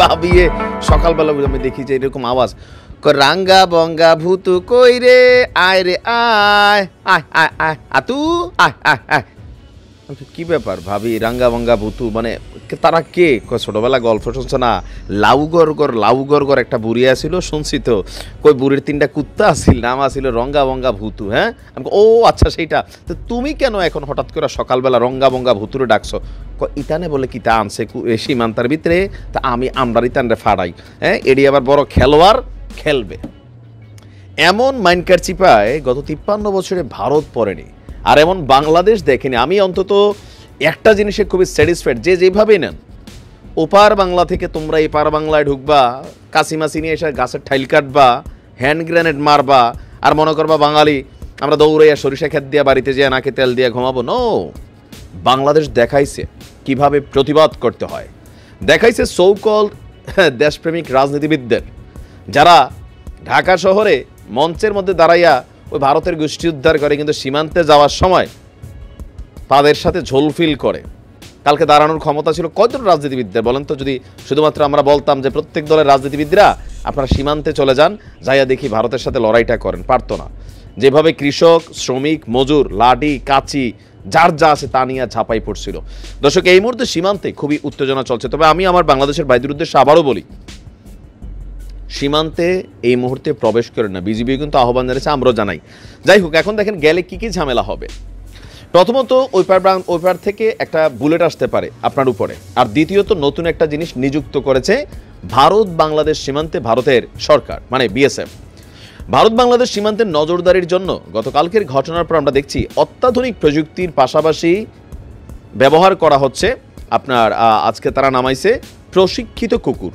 ভাবিয়ে সকালবেলা আমি দেখি যে এরকম আওয়াজ, রাঙ্গা বঙ্গা ভূতু কই রে, আয় রে আয়, আয় আয় আয় আতু, আয় আয় আয়। কি ব্যাপার ভাবি, রাঙ্গা বঙ্গা ভূতু মানে তারা কে? ছোটবেলা গল্প শুনছো না, লাউগর একটা বুড়ি আসিল, শুনছি তো, কই বুড়ির 3টা কুত্তা আসিল, নাম আসিল রঙ্গা বঙ্গা ভূতু। হ্যাঁ, আমি ও আচ্ছা সেইটা। তো তুমি কেন এখন হঠাৎ করে সকালবেলা রঙ্গা বঙ্গা ভূতুরে ডাকছো? ইতানে বলে কি তা আনছে সীমান্তার ভিতরে, তা আমরা ইতানরে ফাড়াই। হ্যাঁ, এটি আবার বড় খেলোয়াড়, খেলবে এমন মাইনকার চিপায় গত 53 বছরে ভারত পড়েনি, আর এমন বাংলাদেশ দেখেনি। আমি অন্তত একটা জিনিসে খুবই স্যাটিসফাইড, যে যেভাবেই নেন, ওপার বাংলা থেকে তোমরা এপার বাংলায় ঢুকবা, কাশিমাসি নিয়ে এসে গাছের ঠাইল কাটবা, হ্যান্ড গ্রেনেড মারবা, আর মনে করবা বাঙালি আমরা দৌড়াইয়া সরিষা খেত দিয়ে বাড়িতে যেয়ে নাকে তেল দিয়ে ঘুমাবো। নো, বাংলাদেশ দেখাইছে কিভাবে প্রতিবাদ করতে হয়, দেখাইছে সো-কল্ড দেশপ্রেমিক রাজনীতিবিদদের, যারা ঢাকা শহরে মঞ্চের মধ্যে দাঁড়াইয়া ওই ভারতের গোষ্ঠী উদ্ধার করে, কিন্তু সীমান্তে যাওয়ার সময় তাদের সাথে ঝোলফিল করে। কালকে দাঁড়ানোর ক্ষমতা ছিল কয়জন রাজনীতিবিদদের বলেন তো? যদি শুধুমাত্র আমরা বলতাম যে প্রত্যেক দলের রাজনীতিবিদরা আপনারা সীমান্তে চলে যান, যাইয়া দেখি ভারতের সাথে লড়াইটা করেন, পারতো না। যেভাবে কৃষক, শ্রমিক, মজুর, লাঠি, কাঁচি, যার যা আছে তা নিয়ে ঝাঁপাই পড়ছিল। দর্শক, এই মুহূর্তে সীমান্তে খুবই উত্তেজনা চলছে। তবে আমি আমার বাংলাদেশের ভাইদের উদ্দেশ্যে আবারও বলি, সীমান্তে এই মুহূর্তে প্রবেশ করে না। বিজিবি কিন্তু আহ্বান জানিয়েছে, আমরাও জানাই। যাই হোক, এখন দেখেন গেলে কি কি ঝামেলা হবে। প্রথমত, ওই পার থেকে একটা বুলেট আসতে পারে আপনার উপরে, আর দ্বিতীয়ত নতুন একটা জিনিস নিযুক্ত করেছে ভারত বাংলাদেশ সীমান্তে ভারতের সরকার, মানে বিএসএফ। ভারত বাংলাদেশ সীমান্তের নজরদারির জন্য গতকালকের ঘটনার পর আমরা দেখছি অত্যাধুনিক প্রযুক্তির পাশাপাশি ব্যবহার করা হচ্ছে আপনার আজকে তারা নামাইছে প্রশিক্ষিত কুকুর।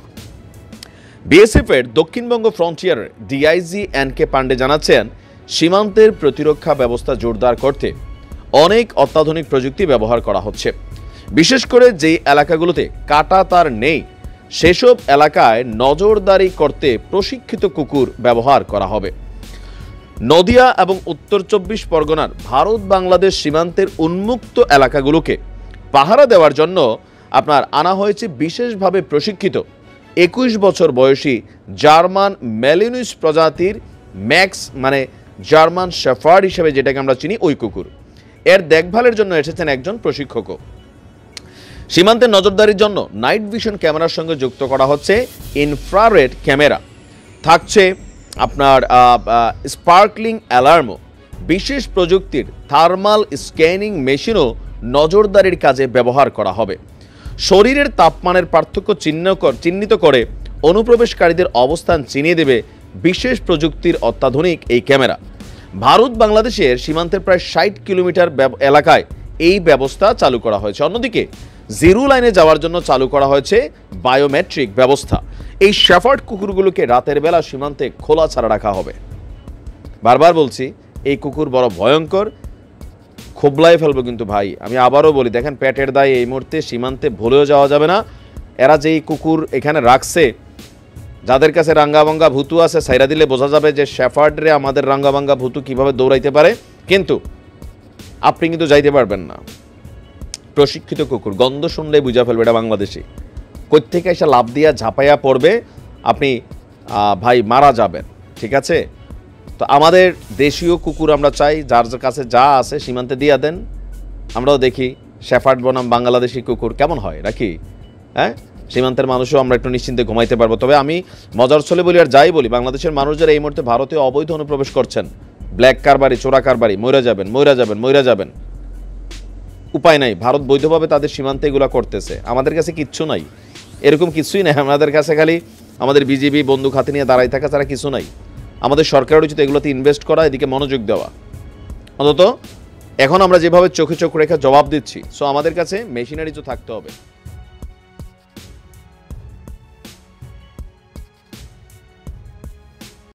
বিএসএফ এর Dakshinbanga frontier DIG N K Pandey জানাচ্ছেন, সীমান্তের প্রতিরক্ষা ব্যবস্থা জোরদার করতে অনেক অত্যাধুনিক প্রযুক্তি ব্যবহার করা হচ্ছে। বিশেষ করে যেই এলাকাগুলোতে কাটা তার নেই, সেসব এলাকায় নজরদারি করতে প্রশিক্ষিত কুকুর ব্যবহার করা হবে। নদিয়া এবং উত্তর 24 পরগনার ভারত বাংলাদেশ সীমান্তের উন্মুক্ত এলাকাগুলোকে পাহারা দেওয়ার জন্য আপনার আনা হয়েছে বিশেষভাবে প্রশিক্ষিত 21 বছর বয়সী জার্মান ম্যালিনুইস প্রজাতির ম্যাক্স, মানে জার্মান শেফার্ড হিসেবে যেটাকে আমরা চিনি, ওই কুকুর। এর দেখভালের জন্য এসেছেন একজন প্রশিক্ষকও। সীমান্তের নজরদারির জন্য নাইট ভিশন ক্যামেরার সঙ্গে যুক্ত করা হচ্ছে ইনফ্রারেড ক্যামেরা, থাকছে আপনার স্পার্কলিং অ্যালার্মও, বিশেষ প্রযুক্তির থার্মাল স্ক্যানিং মেশিনও নজরদারির কাজে ব্যবহার করা হবে। শরীরের তাপমানের পার্থক্য চিহ্নিত করে অনুপ্রবেশকারীদের অবস্থান চিনিয়ে দেবে বিশেষ প্রযুক্তির অত্যাধুনিক এই ক্যামেরা। ভারত বাংলাদেশের সীমান্তের প্রায় 60 কিলোমিটার এলাকায় এই ব্যবস্থা চালু করা হয়েছে। অন্যদিকে জিরো লাইনে যাওয়ার জন্য চালু করা হয়েছে বায়োমেট্রিক ব্যবস্থা। এই শেফার্ড কুকুরগুলোকে রাতের বেলা সীমান্তে খোলা ছাড়া রাখা হবে। বারবার বলছি, এই কুকুর বড় ভয়ঙ্কর, খোবলায় ফেলবো কিন্তু ভাই। আমি আবারও বলি, দেখেন পেটের দায়ে এই মুহূর্তে সীমান্তে ভুলেও যাওয়া যাবে না। এরা যেই কুকুর এখানে রাখছে, যাদের কাছে রাঙ্গাবাঙ্গা ভূতু আছে, সাইরা দিলে বোঝা যাবে যে শেফার্ডরে আমাদের রাঙ্গাবাঙ্গা ভূতু কিভাবে দৌড়াইতে পারে, কিন্তু আপনি কিন্তু যাইতে পারবেন না। প্রশিক্ষিত কুকুর, গন্ধ শুনলেই বুঝা ফেলবে এটা বাংলাদেশি। কোত্থেকে এসে লাভ দিয়া ঝাঁপাইয়া পড়বে, আপনি ভাই মারা যাবেন। ঠিক আছে, তো আমাদের দেশীয় কুকুর আমরা চাই, যার কাছে যা আছে সীমান্তে দিয়া দেন। আমরাও দেখি শেফার্ড বনাম বাংলাদেশি কুকুর কেমন হয় নাকি। হ্যাঁ, সীমান্তের মানুষও আমরা একটু নিশ্চিন্তে ঘুমাইতে পারবো। তবে আমি মজার ছলে বলি আর যাই বলি, বাংলাদেশের মানুষ যারা এই মুহূর্তে ভারতে অবৈধ অনুপ্রবেশ করছেন, ব্ল্যাক কারবারি, চোরা কারবারি, মইরা যাবেন। উপায় নাই, ভারত বৈধভাবে তাদের সীমান্তে এগুলো করতেছে। আমাদের কাছে কিচ্ছু নাই, এরকম কিছুই নাই। আমাদের কাছে খালি আমাদের বিজেপি বন্দুক হাতে নিয়ে দাঁড়াই থাকা ছাড়া কিছু নাই। আমাদের সরকারের উচিত এগুলোতে ইনভেস্ট করা, এদিকে মনোযোগ দেওয়া। অন্তত এখন আমরা যেভাবে চোখে চোখ রেখে জবাব দিচ্ছি, সো আমাদের কাছে মেশিনারি তো থাকতে হবে।